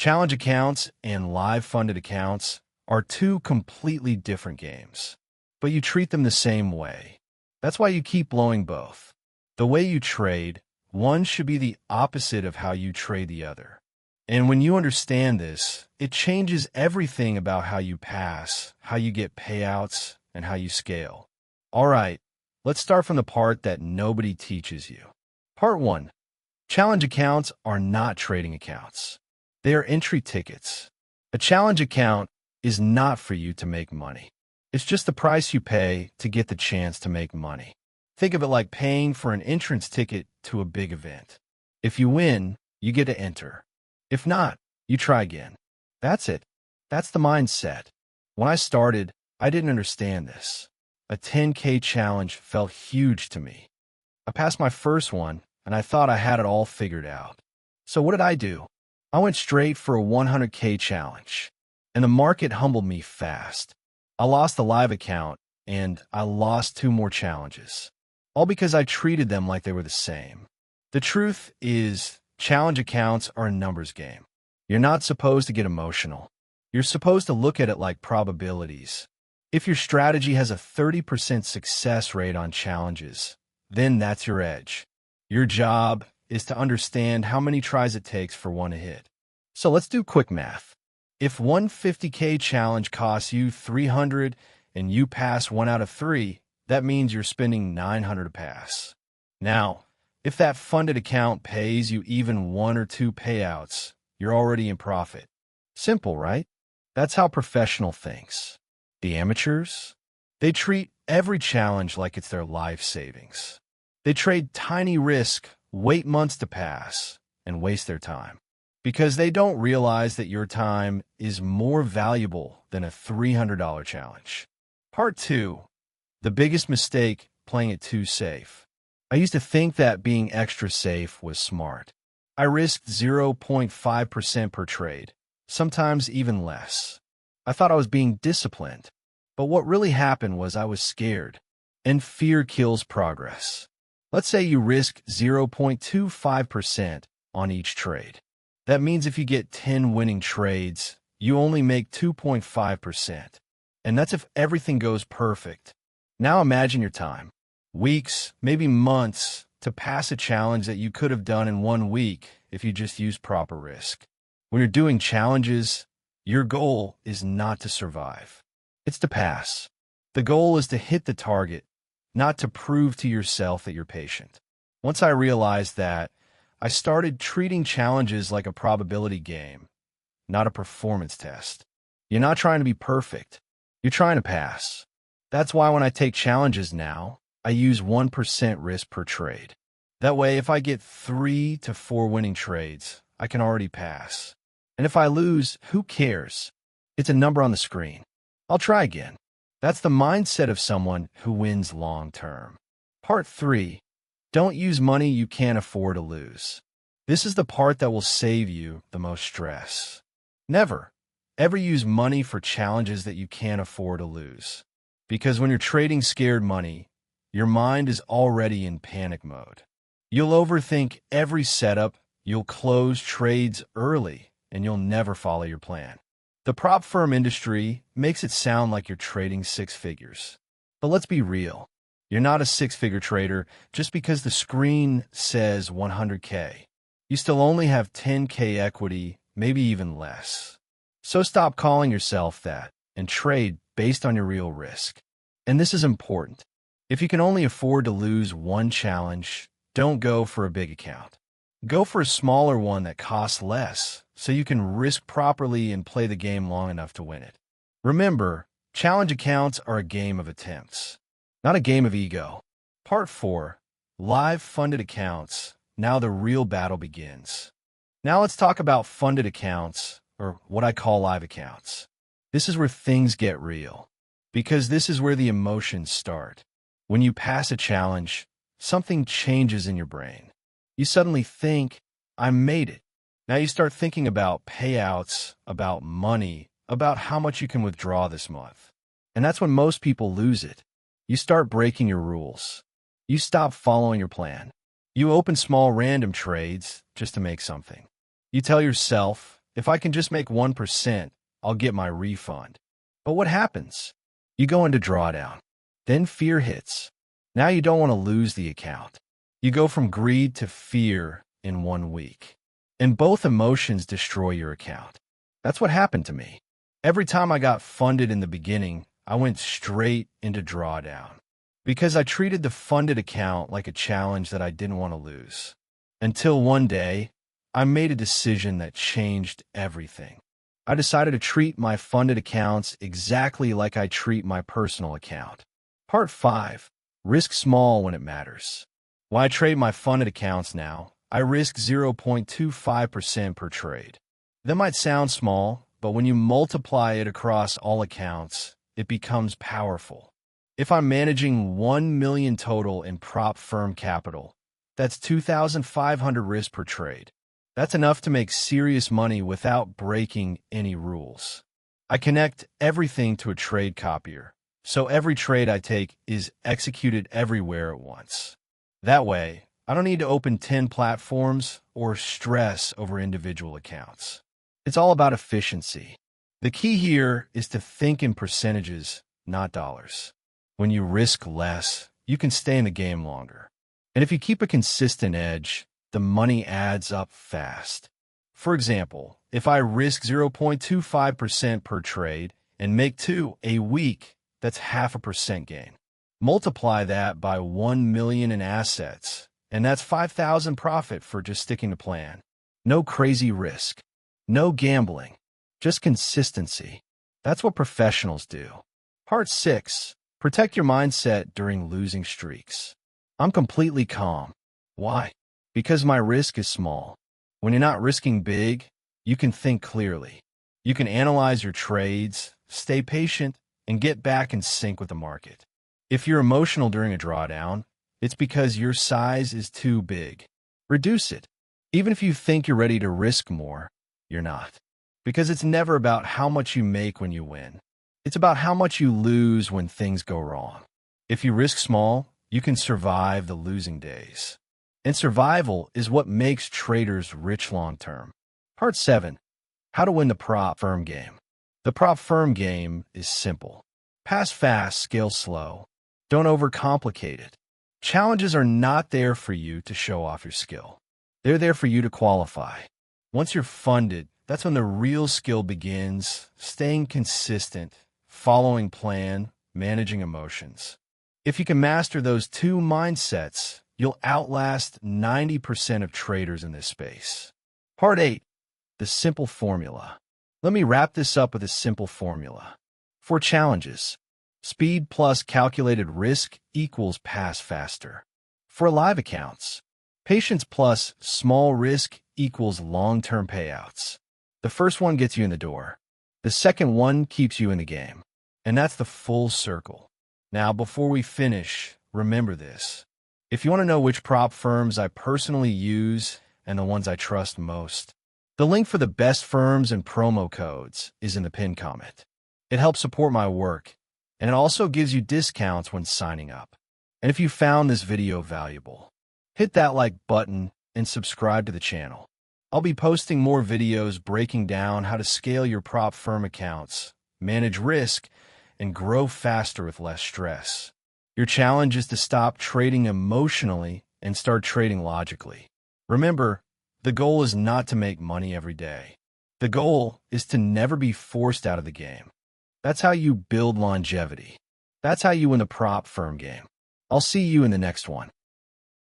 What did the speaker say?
Challenge accounts and live funded accounts are two completely different games, but you treat them the same way. That's why you keep blowing both. The way you trade, one should be the opposite of how you trade the other. And when you understand this, it changes everything about how you pass, how you get payouts, and how you scale. All right, let's start from the part that nobody teaches you. Part 1. Challenge accounts are not trading accounts. They are entry tickets. A challenge account is not for you to make money. It's just the price you pay to get the chance to make money. Think of it like paying for an entrance ticket to a big event. If you win, you get to enter. If not, you try again. That's it. That's the mindset. When I started, I didn't understand this. A 10K challenge felt huge to me. I passed my first one, and I thought I had it all figured out. So what did I do? I went straight for a 100K challenge, and the market humbled me fast. I lost the live account, and I lost 2 more challenges, all because I treated them like they were the same. The truth is, challenge accounts are a numbers game. You're not supposed to get emotional. You're supposed to look at it like probabilities. If your strategy has a 30% success rate on challenges, then that's your edge. Your job is to understand how many tries it takes for one to hit. So let's do quick math. If one 50K challenge costs you 300 and you pass 1 out of 3, that means you're spending 900 to pass. Now, if that funded account pays you even 1 or 2 payouts, you're already in profit. Simple, right? That's how professional thinks. The amateurs? They treat every challenge like it's their life savings. They trade tiny risk, wait months to pass, and waste their time. Because they don't realize that your time is more valuable than a $300 challenge. Part 2. The biggest mistake, playing it too safe. I used to think that being extra safe was smart. I risked 0.5% per trade, sometimes even less. I thought I was being disciplined, but what really happened was I was scared, and fear kills progress. Let's say you risk 0.25% on each trade. That means if you get 10 winning trades, you only make 2.5%. And that's if everything goes perfect. Now imagine your time. Weeks, maybe months, to pass a challenge that you could have done in 1 week if you just used proper risk. When you're doing challenges, your goal is not to survive. It's to pass. The goal is to hit the target, not to prove to yourself that you're patient. Once I realized that, I started treating challenges like a probability game, not a performance test. You're not trying to be perfect. You're trying to pass. That's why when I take challenges now, I use 1% risk per trade. That way, if I get 3 to 4 winning trades, I can already pass. And if I lose, who cares? It's a number on the screen. I'll try again. That's the mindset of someone who wins long term. Part 3. Don't use money you can't afford to lose. This is the part that will save you the most stress. Never, ever use money for challenges that you can't afford to lose. Because when you're trading scared money, your mind is already in panic mode. You'll overthink every setup, you'll close trades early, and you'll never follow your plan. The prop firm industry makes it sound like you're trading 6 figures. But let's be real. You're not a 6-figure trader just because the screen says 100K. You still only have 10K equity, maybe even less. So stop calling yourself that and trade based on your real risk. And this is important. If you can only afford to lose 1 challenge, don't go for a big account. Go for a smaller one that costs less so you can risk properly and play the game long enough to win it. Remember, challenge accounts are a game of attempts, not a game of ego. Part 4. Live funded accounts. Now the real battle begins. Now let's talk about funded accounts, or what I call live accounts. This is where things get real, because this is where the emotions start. When you pass a challenge, something changes in your brain. You suddenly think, I made it. Now you start thinking about payouts, about money, about how much you can withdraw this month. And that's when most people lose it. You start breaking your rules. You stop following your plan. You open small random trades just to make something. You tell yourself, If I can just make 1%, I'll get my refund. But what happens? You go into drawdown. Then fear hits. Now you don't want to lose the account. You go from greed to fear in 1 week. And both emotions destroy your account. That's what happened to me. Every time I got funded in the beginning, I went straight into drawdown. Because I treated the funded account like a challenge that I didn't want to lose. Until one day, I made a decision that changed everything. I decided to treat my funded accounts exactly like I treat my personal account. Part 5. Risk small when it matters. When I trade my funded accounts now, I risk 0.25% per trade. That might sound small, but when you multiply it across all accounts, it becomes powerful. If I'm managing 1 million total in prop firm capital, that's 2,500 risk per trade. That's enough to make serious money without breaking any rules. I connect everything to a trade copier, so every trade I take is executed everywhere at once. That way, I don't need to open 10 platforms or stress over individual accounts. It's all about efficiency. The key here is to think in percentages, not dollars. When you risk less, you can stay in the game longer. And if you keep a consistent edge, the money adds up fast. For example, if I risk 0.25% per trade and make 2 a week, that's 0.5% gain. Multiply that by 1 million in assets, and that's 5,000 profit for just sticking to plan. No crazy risk. No gambling. Just consistency. That's what professionals do. Part 6. Protect your mindset during losing streaks. I'm completely calm. Why? Because my risk is small. When you're not risking big, you can think clearly. You can analyze your trades, stay patient, and get back in sync with the market. If you're emotional during a drawdown, it's because your size is too big. Reduce it. Even if you think you're ready to risk more, you're not. Because it's never about how much you make when you win. It's about how much you lose when things go wrong. If you risk small, you can survive the losing days. And survival is what makes traders rich long-term. Part 7. How to win the prop firm game. The prop firm game is simple. Pass fast, scale slow. Don't overcomplicate it. Challenges are not there for you to show off your skill. They're there for you to qualify. Once you're funded, that's when the real skill begins, staying consistent, following plan, managing emotions. If you can master those 2 mindsets, you'll outlast 90% of traders in this space. Part 8. The simple formula. Let me wrap this up with a simple formula. For challenges, speed plus calculated risk equals pass faster. For live accounts, patience plus small risk equals long-term payouts. The first one gets you in the door. The second one keeps you in the game. And that's the full circle. Now, before we finish, remember this. If you want to know which prop firms I personally use and the ones I trust most, the link for the best firms and promo codes is in the pinned comment. It helps support my work, and it also gives you discounts when signing up. And if you found this video valuable, hit that like button and subscribe to the channel. I'll be posting more videos breaking down how to scale your prop firm accounts, manage risk, and grow faster with less stress. Your challenge is to stop trading emotionally and start trading logically. Remember, the goal is not to make money every day. The goal is to never be forced out of the game. That's how you build longevity. That's how you win the prop firm game. I'll see you in the next one.